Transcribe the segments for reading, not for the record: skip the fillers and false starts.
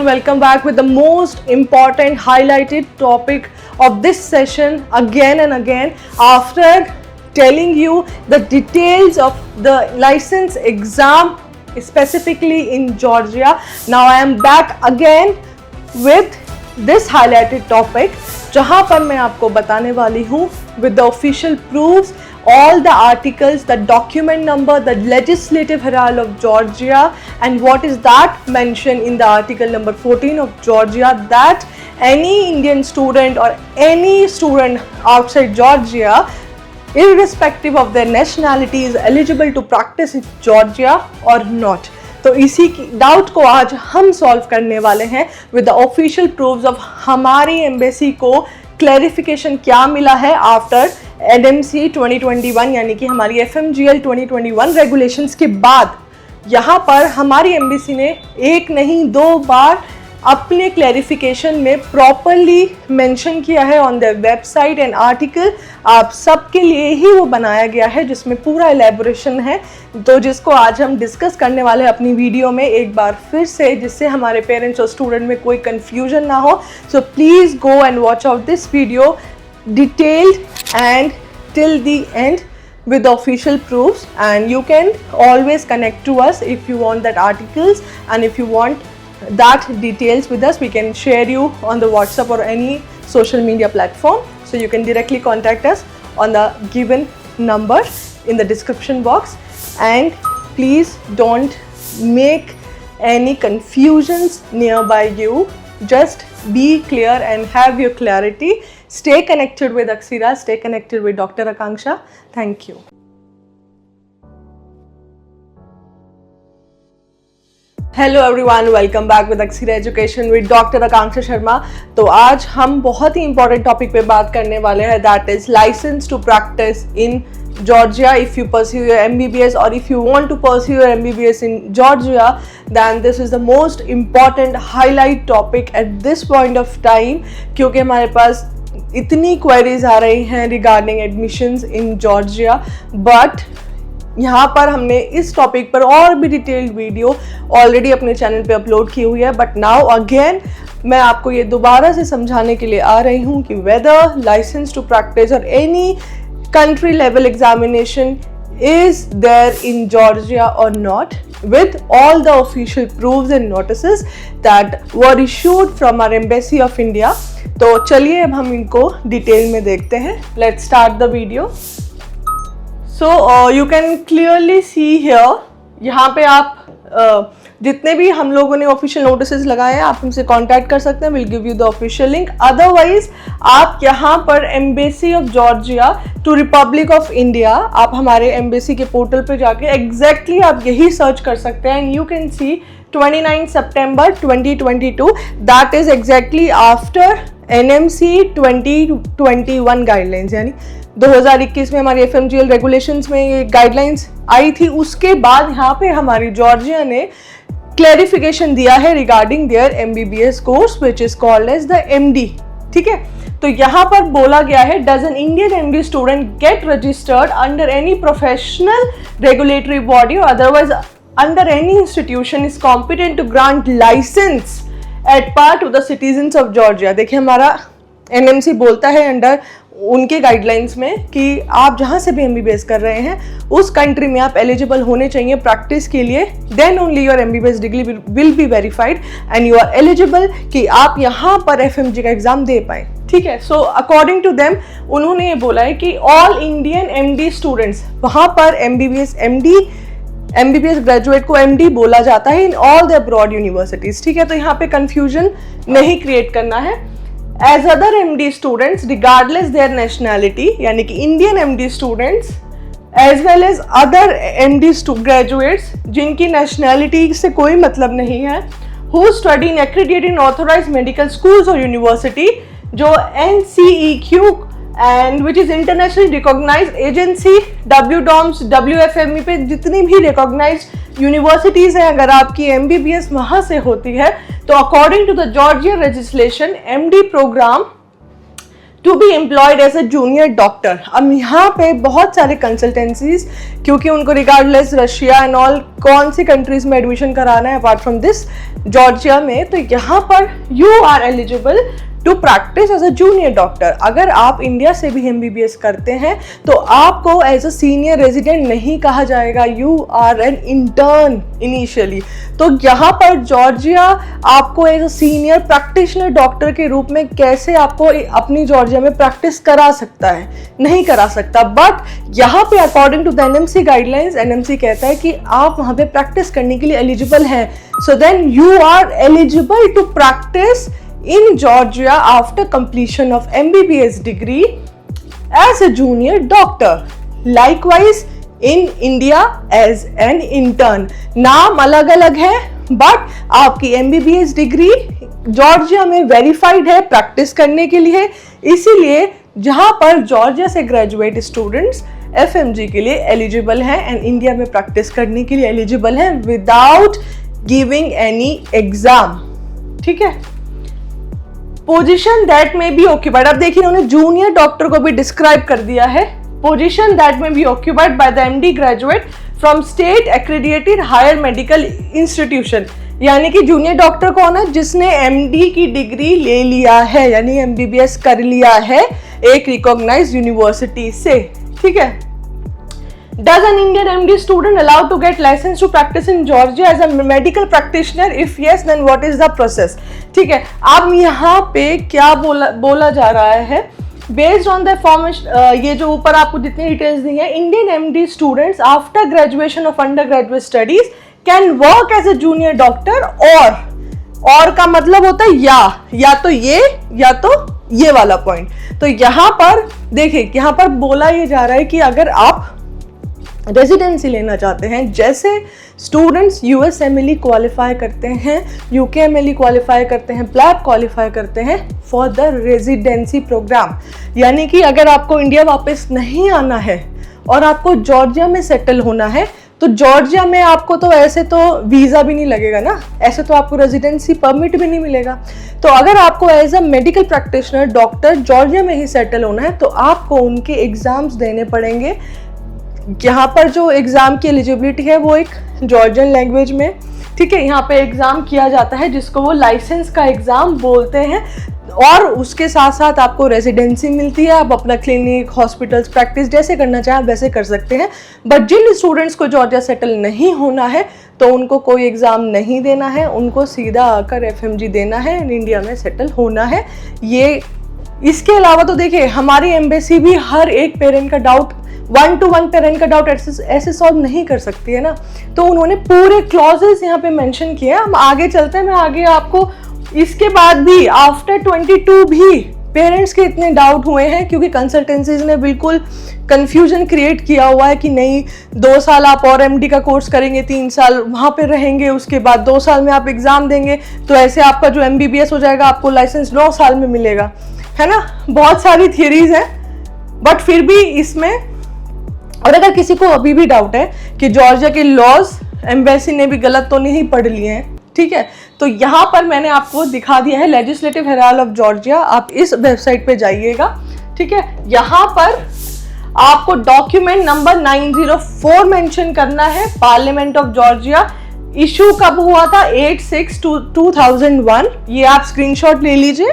welcome back with the most important highlighted topic of this session again and again after telling you the details of the license exam specifically in Georgia. Now I am back again with this highlighted topic जहाँ पर मैं आपको बताने वाली हूँ with the official proofs, all the articles, the document number, the legislative herald of Georgia, and what is that mentioned in the article number 14 of Georgia, that any Indian student or any student outside Georgia, irrespective of their nationality, is eligible to practice in Georgia or not. तो इसी की doubt को आज हम solve करने वाले हैं with the official proofs of हमारी एम्बेसी को क्लैरिफिकेशन क्या मिला है आफ्टर एनएमसी 2021 यानी कि हमारी एफएमजीएल 2021 रेगुलेशंस के बाद। यहाँ पर हमारी एम्बेसी ने एक नहीं दो बार अपने क्लैरिफिकेशन में प्रॉपरली मेंशन किया है on the website and article. आप सबके लिए ही वो बनाया गया है जिसमें पूरा एलेबोरेशन है, तो जिसको आज हम डिस्कस करने वाले हैं अपनी वीडियो में एक बार फिर से, जिससे हमारे पेरेंट्स और स्टूडेंट में कोई कंफ्यूजन ना हो। So please go and watch out this video detailed and till the end with the official proofs, and you can always connect to us if you want that articles and if you want that details with us. We can share you on the WhatsApp or any social media platform, so you can directly contact us on the given number in the description box. And please don't make any confusions nearby you. Just be clear and have your clarity. Stay connected with Aksira, stay connected with Dr. Akanksha. Thank you. Hello everyone, welcome back with अक्सीरा education with doctor Akanksha Sharma. तो आज हम बहुत ही important topic पे बात करने वाले हैं, that is licence to practise in Georgia. If you pursue your MBBS or if you want to pursue your MBBS in Georgia, then this is the most important highlight topic at this point of time, क्योंकि हमारे पास इतनी queries आ रही हैं regarding admissions in Georgia. But यहाँ पर हमने इस topic पर और भी डिटेल्ड वीडियो ऑलरेडी अपने चैनल पे अपलोड की हुई है, बट नाउ अगेन मैं आपको ये दोबारा से समझाने के लिए आ रही हूँ कि वेदर लाइसेंस टू प्रैक्टिस और any country level examination is there in Georgia or not, with all the official proofs and notices that were issued from our Embassy of India. तो चलिए अब हम इनको डिटेल में देखते हैं. Let's start the video. So you can clearly see here, यहाँ पे आप जितने भी हम लोगों ने ऑफिशियल नोटिसेस लगाए हैं आप हमसे कांटेक्ट कर सकते हैं. Will give you the official link. Otherwise आप यहाँ पर embassy of Georgia to Republic of India, आप हमारे एम्बेसी के पोर्टल पे जाके एग्जैक्टली आप यही सर्च कर सकते हैं. You can see 29 September 2022, that is exactly after NMC 2021 guidelines, यानी 2021 में हमारी एफएमजीएल रेगुलेशंस में ये गाइडलाइंस आई थी. उसके बाद यहाँ पे हमारी जॉर्जिया ने क्लैरिफिकेशन दिया है regarding their MBBS course which is called as the MD. ठीक है, तो यहाँ पर बोला गया है, does an Indian MD student get registered under any professional regulatory body or otherwise under any institution is competent to grant license at par to the citizens of Georgia. देखिए हमारा एनएमसी बोलता है अंडर उनके guidelines में कि आप जहाँ से भी एमबीबीएस कर रहे हैं उस कंट्री में आप एलिजिबल होने चाहिए प्रैक्टिस के लिए. Then only your MBBS degree will be verified and you are eligible कि आप यहाँ पर एफएमजी का एग्जाम दे पाए. ठीक है, सो अकॉर्डिंग टू देम उन्होंने ये बोला है कि ऑल इंडियन एमडी स्टूडेंट्स, वहाँ पर एमबीबीएस ग्रेजुएट को एमडी बोला जाता है in all the abroad universities. ठीक है, तो यहाँ पे कंफ्यूजन नहीं क्रिएट करना है. As other MD students regardless their nationality, यानी कि Indian MD students as well as other MD graduates जिनकी nationality से कोई मतलब नहीं है, who study in accredited and authorized medical schools or university, जो NCEQ and which is internationally recognized agency, WDOMS, WFME पे जितनी भी recognized universities हैं, अगर आपकी MBBS वहाँ से होती है तो according to the Georgia legislation, MD program to be employed as a junior doctor. अब यहाँ पे बहुत सारे कंसल्टेंसीज, क्योंकि उनको रिगार्डलेस रशिया एंड ऑल कौन सी कंट्रीज में एडमिशन कराना है अपार्ट फ्रॉम दिस जॉर्जिया में, तो यहाँ पर you are eligible to practise as a junior doctor. अगर आप इंडिया से भी MBBS करते हैं तो आपको एज अ सीनियर रेजिडेंट नहीं कहा जाएगा, you are an intern initially. तो यहाँ पर जॉर्जिया आपको as a senior practitioner doctor के रूप में कैसे आपको अपनी जॉर्जिया में प्रैक्टिस करा सकता है, नहीं करा सकता। बट यहाँ पे according to the NMC guidelines, NMC कहता है कि आप वहाँ पे प्रैक्टिस करने के लिए एलिजिबल हैं, so then you are eligible to practise in Georgia after completion of MBBS degree as a junior doctor. Likewise in India as an intern. नाम अलग अलग है बट आपकी MBBS डिग्री जॉर्जिया में वेरीफाइड है प्रैक्टिस करने के लिए, इसीलिए जहां पर जॉर्जिया से ग्रेजुएट स्टूडेंट्स FMG के लिए एलिजिबल हैं एंड इंडिया में प्रैक्टिस करने के लिए एलिजिबल हैं विदाउट गिविंग एनी एग्जाम। ठीक है, पोजीशन दैट में बी ऑक्यूपाइड, अब देखिए उन्होंने जूनियर डॉक्टर को भी डिस्क्राइब कर दिया है, पोजीशन दैट में be occupied by the MD graduate from state accredited higher medical institution. यानी कि जूनियर डॉक्टर कौन है? जिसने MD की डिग्री ले लिया है, यानी MBBS कर लिया है एक रिकॉग्नाइज्ड यूनिवर्सिटी से। ठीक है, Does an Indian MD student allowed to get license to practice in Georgia as a medical practitioner? If yes, then what is the process? ठीक है, अब यहाँ पे क्या बोला जा रहा है? Based on the information, ये जो ऊपर आपको जितनी डिटेल्स दी है, Indian MD students after graduation of undergraduate studies can work as a junior doctor और का मतलब होता है या तो ये वाला पॉइंट। तो यहाँ पर देखिए, यहाँ पर बोला ये जा रहा है कि अगर आप रेजिडेंसी लेना चाहते हैं, जैसे स्टूडेंट्स USMLE क्वालिफाई करते हैं, UKMLE क्वालिफाई करते हैं, ब्लैक क्वालिफाई करते हैं फॉर द रेजिडेंसी प्रोग्राम। यानी कि अगर आपको इंडिया वापस नहीं आना है और आपको जॉर्जिया में सेटल होना है, तो जॉर्जिया में आपको तो ऐसे तो वीज़ा भी नहीं लगेगा ना, ऐसे तो आपको रेजिडेंसी परमिट भी नहीं मिलेगा। तो अगर आपको as a medical practitioner doctor Georgia में ही सेटल होना है तो आपको उनके एग्ज़ाम्स देने पड़ेंगे। यहाँ पर जो एग्ज़ाम की एलिजिबिलिटी है वो एक जॉर्जियन लैंग्वेज में, ठीक है, यहाँ पे एग्ज़ाम किया जाता है जिसको वो लाइसेंस का एग्ज़ाम बोलते हैं, और उसके साथ साथ आपको रेजिडेंसी मिलती है। आप अपना क्लिनिक, हॉस्पिटल्स, प्रैक्टिस जैसे करना चाहें वैसे कर सकते हैं। बट जिन स्टूडेंट्स को जॉर्जिया सेटल नहीं होना है तो उनको कोई एग्ज़ाम नहीं देना है, उनको सीधा आकर FMG देना है, इंडिया में सेटल होना है। ये इसके अलावा तो देखिए हमारी एम्बेसी भी हर एक पेरेंट का डाउट, 1-to-1 पेरेंट का डाउट ऐसे सॉल्व नहीं कर सकती है ना, तो उन्होंने पूरे क्लॉजेस यहाँ पे मेंशन किए हैं। हम आगे चलते हैं, मैं आगे आपको इसके बाद भी आफ्टर 22 भी पेरेंट्स के इतने डाउट हुए हैं, क्योंकि कंसल्टेंसीज ने बिल्कुल कंफ्यूजन क्रिएट किया हुआ है कि नहीं 2 साल आप और MD का कोर्स करेंगे, 3 साल वहाँ पे रहेंगे, उसके बाद 2 साल में आप एग्ज़ाम देंगे, तो ऐसे आपका जो MBBS हो जाएगा, आपको लाइसेंस 9 साल में मिलेगा, है ना। बहुत सारी थियरीज हैं, बट फिर भी इसमें, और अगर किसी को अभी भी डाउट है कि जॉर्जिया के लॉज एम्बेसी ने भी गलत तो नहीं पढ़ लिए हैं, ठीक है, तो यहाँ पर मैंने आपको दिखा दिया है लेजिस्लेटिव हेराल्ड ऑफ जॉर्जिया। आप इस वेबसाइट पे जाइएगा, ठीक है, यहाँ पर आपको डॉक्यूमेंट नंबर 904 मेंशन करना है। पार्लियामेंट ऑफ जॉर्जिया इशू कब हुआ था? 8/6/2001। ये आप स्क्रीनशॉट ले लीजिए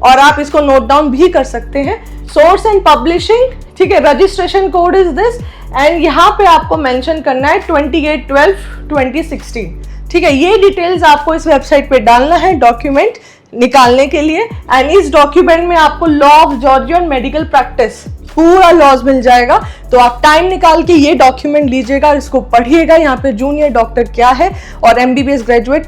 और आप इसको नोट डाउन भी कर सकते हैं। सोर्स एंड पब्लिशिंग, ठीक है, registration code is this, and यहाँ पे आपको मेंशन करना है 28/12/2016, ठीक है। ये डिटेल्स आपको इस वेबसाइट पे डालना है डॉक्यूमेंट निकालने के लिए, एंड इस डॉक्यूमेंट में आपको लॉ ऑफ जॉर्जिया और मेडिकल प्रैक्टिस पूरा लॉज मिल जाएगा। तो आप टाइम निकाल के ये डॉक्यूमेंट लीजिएगा, इसको पढ़िएगा। यहाँ पे जूनियर डॉक्टर क्या है और MBBS ग्रेजुएट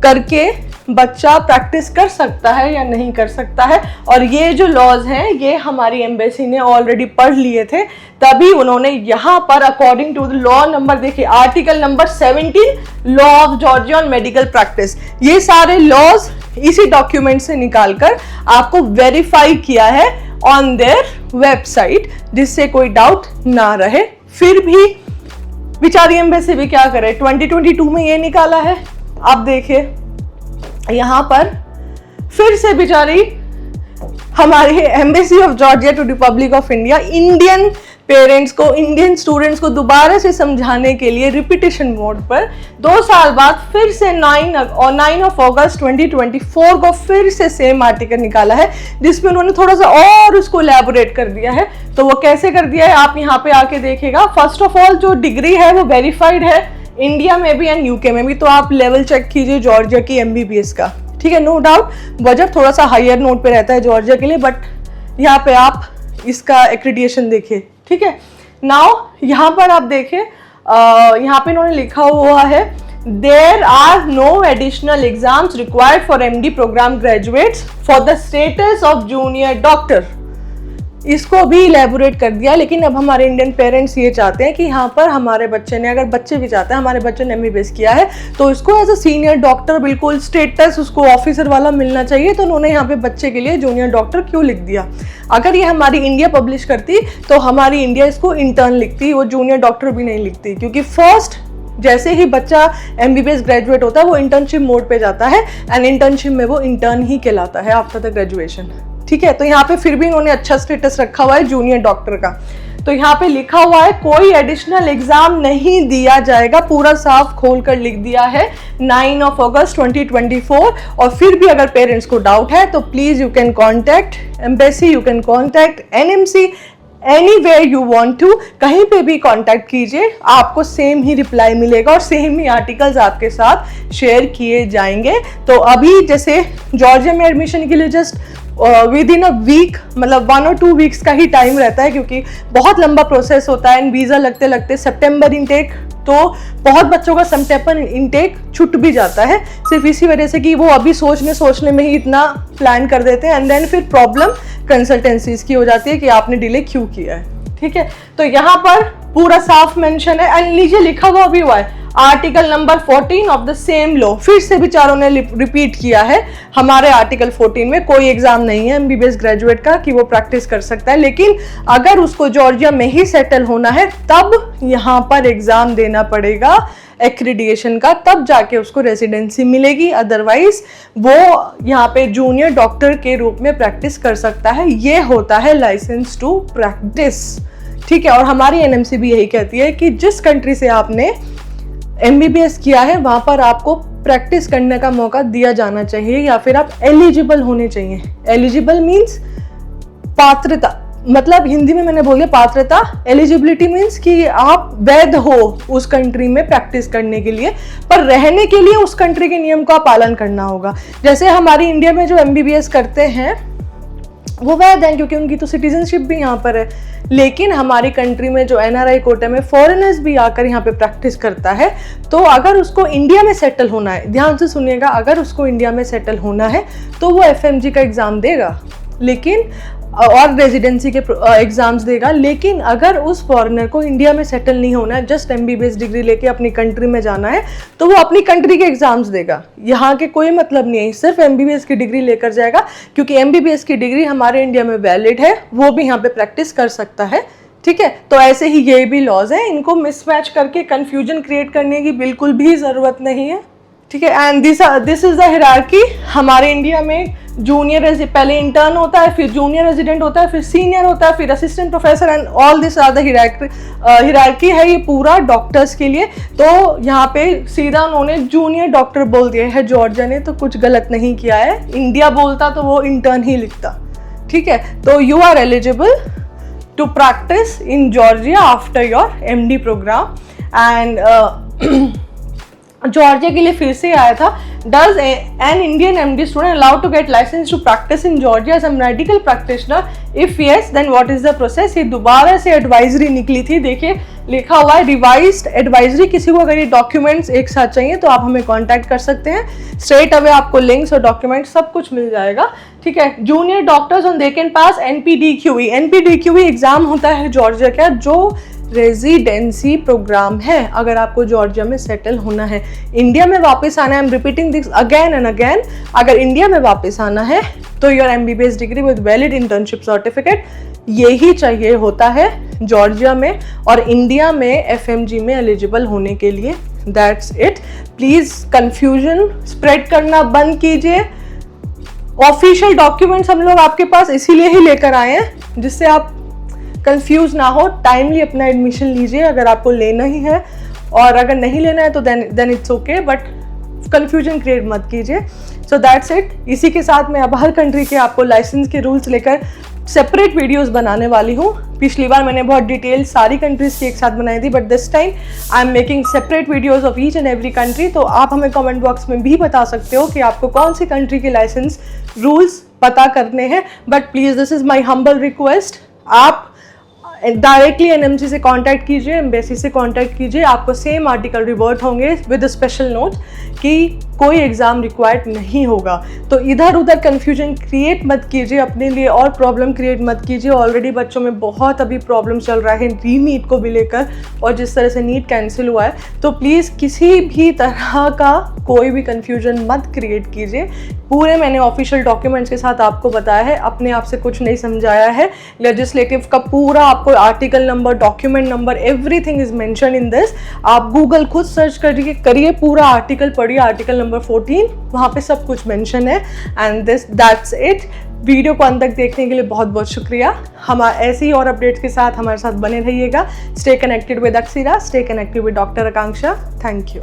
करके बच्चा प्रैक्टिस कर सकता है या नहीं कर सकता है, और ये जो लॉज हैं ये हमारी एम्बेसी ने ऑलरेडी पढ़ लिए थे, तभी उन्होंने यहाँ पर according to the law number, देखिए article number 17 law of Georgia on medical practice, ये सारे लॉज इसी डॉक्यूमेंट से निकालकर आपको वेरीफाई किया है ऑन देयर वेबसाइट, जिससे कोई डाउट ना रहे। फिर भी बेचारी एम्बेसी भी क्या करे, 2022 में ये निकाला है। आप देखिए यहाँ पर फिर से बेचारी हमारे embassy of Georgia to Republic of India Indian parents को, इंडियन स्टूडेंट्स को दोबारा से समझाने के लिए रिपीटेशन मोड पर 2 साल बाद फिर से 9 ऑफ अगस्त 2024 को फिर से सेम आर्टिकल निकाला है, जिसमें उन्होंने थोड़ा सा और उसको एलैबोरेट कर दिया है। तो वो कैसे कर दिया है आप यहाँ पे आके देखिएगा। फर्स्ट ऑफ ऑल जो डिग्री है वो वेरीफाइड है इंडिया में भी एंड यूके में भी, तो आप लेवल चेक कीजिए जॉर्जिया की MBBS का, ठीक है। नो डाउट बजट थोड़ा सा हायर नोट पे रहता है जॉर्जिया के लिए, बट यहाँ पे आप इसका एक्रेडिटेशन देखिए, ठीक है। नाउ यहाँ पर आप देखें, यहाँ पे इन्होंने लिखा हुआ है there are no additional exams required for MD program graduates for the status of junior doctor. इसको भी इलेबोरेट कर दिया, लेकिन अब हमारे इंडियन पेरेंट्स ये चाहते हैं कि यहाँ पर हमारे बच्चे ने, अगर बच्चे भी चाहते हैं हमारे बच्चे ने MBBS किया है तो इसको एज अ सीनियर डॉक्टर बिल्कुल स्टेटस उसको ऑफिसर वाला मिलना चाहिए। तो उन्होंने यहाँ पे बच्चे के लिए जूनियर डॉक्टर क्यों लिख दिया। अगर ये हमारी इंडिया पब्लिश करती तो हमारी इंडिया इसको इंटर्न लिखती, वो जूनियर डॉक्टर भी नहीं लिखती, क्योंकि फर्स्ट जैसे ही बच्चा MBBS ग्रेजुएट होता है वो इंटर्नशिप मोड पे जाता है एंड इंटर्नशिप में वो इंटर्न ही कहलाता है आफ्टर द ग्रेजुएशन, ठीक है। तो यहाँ पे फिर भी इन्होंने अच्छा स्टेटस रखा हुआ है जूनियर डॉक्टर का। तो यहाँ पे लिखा हुआ है कोई एडिशनल एग्जाम नहीं दिया जाएगा, पूरा साफ खोल कर लिख दिया है 9 ऑफ अगस्त 2024। और फिर भी अगर पेरेंट्स को डाउट है तो please you can contact embassy, you can contact NMC, anywhere you want to, कहीं पे भी कांटेक्ट कीजिए, आपको सेम ही रिप्लाई मिलेगा और सेम ही आर्टिकल्स आपके साथ शेयर किए जाएंगे। तो अभी जैसे जॉर्जिया में एडमिशन के लिए just within a week, मतलब 1 और 2 वीक्स का ही टाइम रहता है, क्योंकि बहुत लंबा प्रोसेस होता है एंड वीज़ा लगते लगते सितंबर इनटेक, तो बहुत बच्चों का सितंबर इनटेक छूट भी जाता है सिर्फ इसी वजह से कि वो अभी सोचने में ही इतना प्लान कर देते हैं एंड देन फिर प्रॉब्लम कंसल्टेंसीज की हो जाती है कि आपने डिले क्यों किया है, ठीक है। तो यहाँ पर पूरा साफ मेंशन है एंड नीचे लिखा हुआ भी हुआ है article number 14 of the same law. फिर से बेचारों ने रिपीट किया है, हमारे आर्टिकल 14 में कोई एग्जाम नहीं है MBBS ग्रेजुएट का कि वो प्रैक्टिस कर सकता है, लेकिन अगर उसको जॉर्जिया में ही सेटल होना है तब यहाँ पर एग्जाम देना पड़ेगा एक्रीडिएशन का, तब जाके उसको रेसिडेंसी मिलेगी, अदरवाइज वो यहाँ पे जूनियर डॉक्टर के रूप में प्रैक्टिस कर सकता है। ये होता है लाइसेंस टू प्रैक्टिस, ठीक है। और हमारी NMC भी यही कहती है कि जिस कंट्री से आपने MBBS किया है वहां पर आपको प्रैक्टिस करने का मौका दिया जाना चाहिए, या फिर आप एलिजिबल होने चाहिए। एलिजिबल मीन्स पात्रता, मतलब हिंदी में मैंने बोल दिया पात्रता। एलिजिबिलिटी मीन्स कि आप वैध हो उस कंट्री में प्रैक्टिस करने के लिए, पर रहने के लिए उस कंट्री के नियम का पालन करना होगा। जैसे हमारी इंडिया में जो MBBS करते हैं वो वैध हैं क्योंकि उनकी तो सिटीजनशिप भी यहाँ पर है, लेकिन हमारी कंट्री में जो NRI कोटे में फॉरेनर्स भी आकर यहाँ पे प्रैक्टिस करता है, तो अगर उसको इंडिया में सेटल होना है, ध्यान से सुनिएगा, अगर उसको इंडिया में सेटल होना है तो वो FMG का एग्ज़ाम देगा, लेकिन और रेजिडेंसी के एग्जाम्स देगा। लेकिन अगर उस फॉरेनर को इंडिया में सेटल नहीं होना है, जस्ट MBBS डिग्री लेके अपनी कंट्री में जाना है, तो वो अपनी कंट्री के एग्जाम्स देगा, यहाँ के कोई मतलब नहीं है, सिर्फ MBBS की डिग्री लेकर जाएगा, क्योंकि MBBS की डिग्री हमारे इंडिया में वैलिड है, वो भी यहाँ पे प्रैक्टिस कर सकता है, ठीक है। तो ऐसे ही ये भी लॉज हैं, इनको मिसमैच करके कंफ्यूजन क्रिएट करने की बिल्कुल भी ज़रूरत नहीं है, ठीक है। And this is the hierarchy. हमारे इंडिया में जूनियर पहले इंटर्न होता है, फिर जूनियर रेजिडेंट होता है, फिर सीनियर होता है, फिर assistant professor and all this are the hierarchy है ये पूरा डॉक्टर्स के लिए। तो यहाँ पे सीधा उन्होंने जूनियर डॉक्टर बोल दिया है, जॉर्जिया ने तो कुछ गलत नहीं किया है, इंडिया बोलता तो वो इंटर्न ही लिखता, ठीक है। तो you are eligible to practise in Georgia after your MD program. And Georgia के लिए फिर से आया था, does an Indian MD student allowed to get licence to practise in Georgia as a medical practitioner, if yes then what is the process. ये दोबारा से advisory निकली थी, देखिए लिखा हुआ है रिवाइज्ड एडवाइजरी। किसी को अगर ये डॉक्यूमेंट्स एक साथ चाहिए तो आप हमें कांटेक्ट कर सकते हैं, स्ट्रेट अवे आपको लिंक्स और डॉक्यूमेंट्स सब कुछ मिल जाएगा, ठीक है। Junior doctors on they can pass NPDQE। NPDQE exam होता है जॉर्जिया का जो रेजिडेंसी प्रोग्राम है, अगर आपको जॉर्जिया में सेटल होना है, इंडिया में वापस आना है, I am repeating this again and again, अगर इंडिया में वापस आना है तो your MBBS degree with valid internship certificate यही चाहिए होता है जॉर्जिया में और इंडिया में FMG में एलिजिबल होने के लिए। That's it. Please confusion spread करना बंद कीजिए, ऑफिशियल डॉक्यूमेंट्स हम लोग आपके पास इसीलिए ही लेकर आए हैं जिससे आप कंफ्यूज ना हो, टाइमली अपना एडमिशन लीजिए अगर आपको लेना ही है, और अगर नहीं लेना है तो then it's okay, but confusion create मत कीजिए। So that's it. इसी के साथ मैं अब हर कंट्री के आपको लाइसेंस के रूल्स लेकर सेपरेट वीडियोस बनाने वाली हूँ। पिछली बार मैंने बहुत डिटेल सारी कंट्रीज की एक साथ बनाई थी, but this time I am making separate videos of each and every country. तो आप हमें कमेंट बॉक्स में भी बता सकते हो कि आपको कौन सी कंट्री के लाइसेंस रूल्स पता करने हैं, but please this is my humble request, आप डायरेक्टली एनएमसी से कांटेक्ट कीजिए, एम्बेसी से कांटेक्ट कीजिए, आपको सेम आर्टिकल रिवर्ट होंगे विद अ स्पेशल नोट कि कोई एग्ज़ाम रिक्वायर्ड नहीं होगा। तो इधर उधर कन्फ्यूजन क्रिएट मत कीजिए अपने लिए और प्रॉब्लम क्रिएट मत कीजिए। ऑलरेडी बच्चों में बहुत अभी प्रॉब्लम चल रहा है रीनीट को भी लेकर, और जिस तरह से नीट कैंसिल हुआ है, तो प्लीज़ किसी भी तरह का कोई भी कन्फ्यूजन मत क्रिएट कीजिए। पूरे मैंने ऑफिशियल डॉक्यूमेंट्स के साथ आपको बताया है, अपने आप से कुछ नहीं समझाया है। लेजिस्लेटिव का पूरा आपको article number, document number, everything is mention in this. आप गूगल खुद सर्च करिए, पूरा आर्टिकल पढ़िए, आर्टिकल नंबर 14, वहाँ पे सब कुछ मेंशन है। And that's it. वीडियो को अंत तक देखने के लिए बहुत बहुत शुक्रिया। हम ऐसे ही और अपडेट्स के साथ हमारे साथ बने रहिएगा। Stay connected with Akshara, stay connected with doctor Akanksha. Thank you.